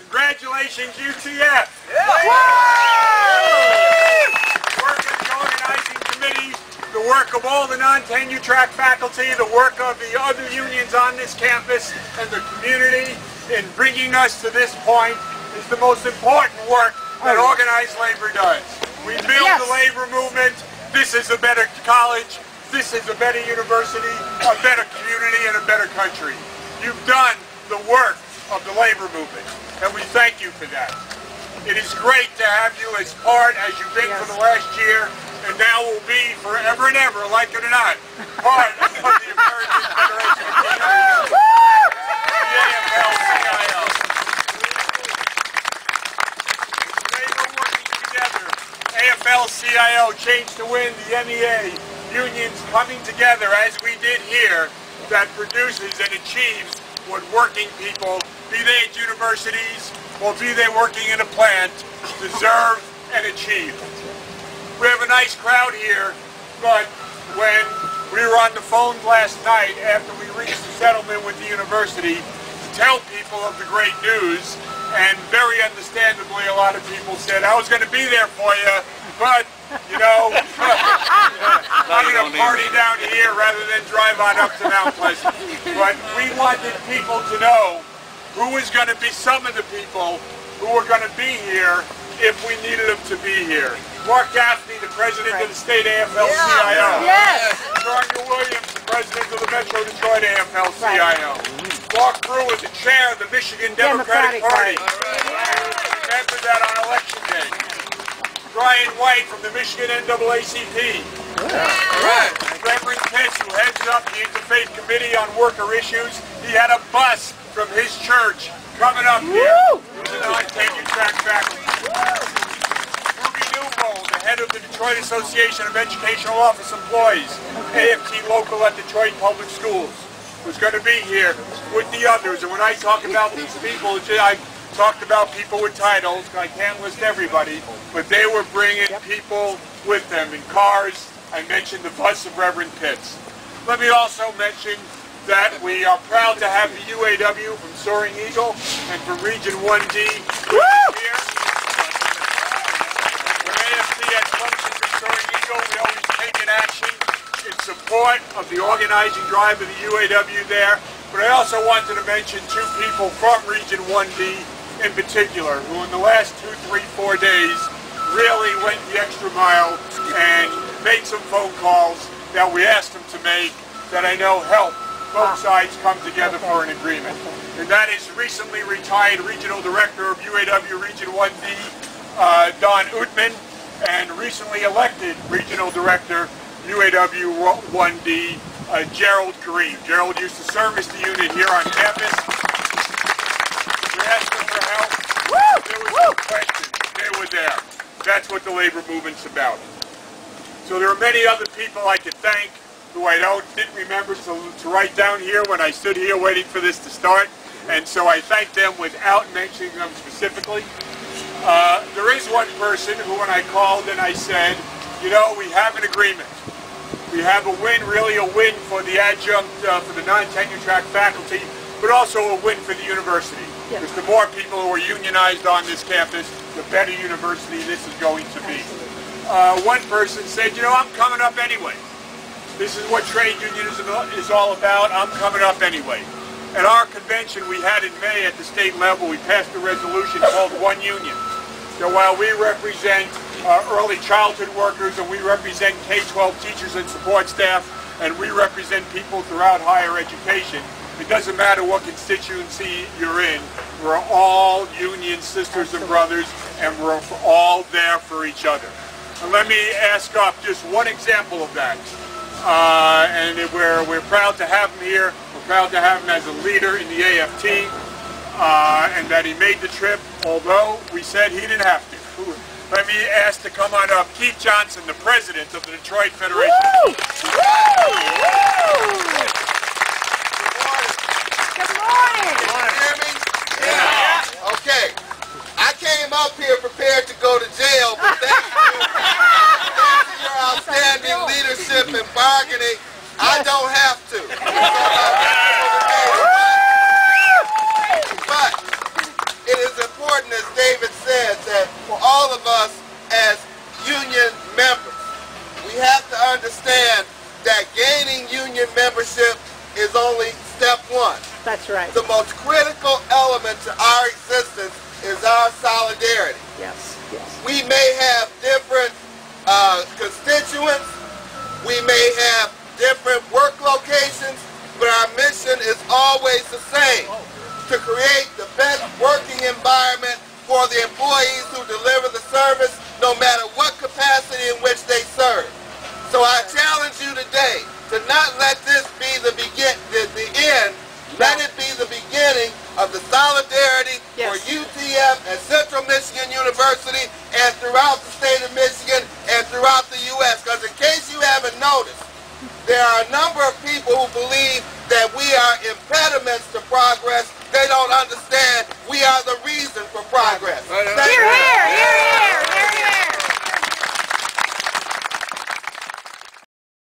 Congratulations, UTF! Yeah. The work of the organizing committee, the work of all the non-tenure track faculty, the work of the other unions on this campus, and the community in bringing us to this point is the most important work that organized labor does. We build the labor movement. This is a better college. This is a better university, a better community, and a better country. You've done the work of the labor movement, and we thank you for that. It is great to have you as part, as you've been for the last year, and now will be forever and ever, like it or not, part of the American Federation of Teachers, the AFL-CIO. Today we're working together, AFL-CIO, Change to Win, the MEA, unions coming together as we did here, that produces and achieves what working people, be they at universities or be they working in a plant, deserve and achieve. We have a nice crowd here, but when we were on the phone last night after we reached the settlement with the university to tell people of the great news, and very understandably a lot of people said, I was going to be there for you, but you know, I'm going to party down here rather than drive on up to Mount Pleasant. But we wanted people to know who was going to be some of the people who were going to be here if we needed them to be here. Mark Gaffney, the president of the state AFL-CIO. Yes. Roger Williams, the president of the Metro Detroit AFL-CIO. Mark Brewer, the chair of the Michigan Democratic Party. Remember that on election day. Brian White from the Michigan NAACP. Reverend Pitts, who heads up the Interfaith Committee on Worker Issues. He had a bus from his church coming up here to the non-tenure track faculty. Ruby Newbold, the head of the Detroit Association of Educational Office Employees, AFT local at Detroit Public Schools, was going to be here with the others. And when I talk about these people, I talked about people with titles. I can't list everybody, but they were bringing people with them in cars. I mentioned the bus of Reverend Pitts. Let me also mention that we are proud to have the UAW from Soaring Eagle and from Region 1D here. When AFT has functions in Soaring Eagle, we always take an action in support of the organizing drive of the UAW there. But I also wanted to mention two people from Region 1D in particular, who in the last 2, 3, 4 days really went the extra mile and made some phone calls that we asked them to make that I know helped both sides come together for an agreement. And that is recently retired Regional Director of UAW Region 1D, Don Utman, and recently elected Regional Director UAW 1D, Gerald Kareem. Gerald used to service the unit here on campus. We asked them for help. There was no question. They were there. That's what the labor movement's about. So there are many other people I could thank who I didn't remember to write down here when I stood here waiting for this to start. And so I thank them without mentioning them specifically. There is one person who, when I called and I said, you know, we have an agreement. We have a win, really a win for the adjunct, for the non-tenure track faculty, but also a win for the university. Because the more people who are unionized on this campus, the better university this is going to be. One person said, you know, I'm coming up anyway. This is what trade unionism is all about. I'm coming up anyway. At our convention we had in May at the state level, we passed a resolution called One Union. So while we represent early childhood workers and we represent K-12 teachers and support staff and we represent people throughout higher education, it doesn't matter what constituency you're in. We're all union sisters and brothers, and we're all there for each other. And let me ask up just one example of that. And we're proud to have him here. We're proud to have him as a leader in the AFT, and that he made the trip, although we said he didn't have to. Let me ask to come on up Keith Johnson, the president of the Detroit Federation. Woo! Woo! Good morning. Can you hear me? Yeah. Okay. I came up here prepared to go to jail, but thanks to your outstanding leadership and bargaining, I don't have to. But it is important David said, that for all of us as union members, we have to understand that gaining union membership is only step one. That's right. The most critical element to our existence is our solidarity. Yes, yes. We may have different constituents, we may have different work locations, but our mission is always the same: to create the best working environment for the employees who deliver the service, no matter what capacity in which they serve. So I challenge you today to not let this be the end. Let it be the beginning of the solidarity for UTF and Central Michigan University and throughout the state of Michigan and throughout the U.S. Because in case you haven't noticed, there are a number of people who believe that we are impediments to progress. They don't understand we are the reason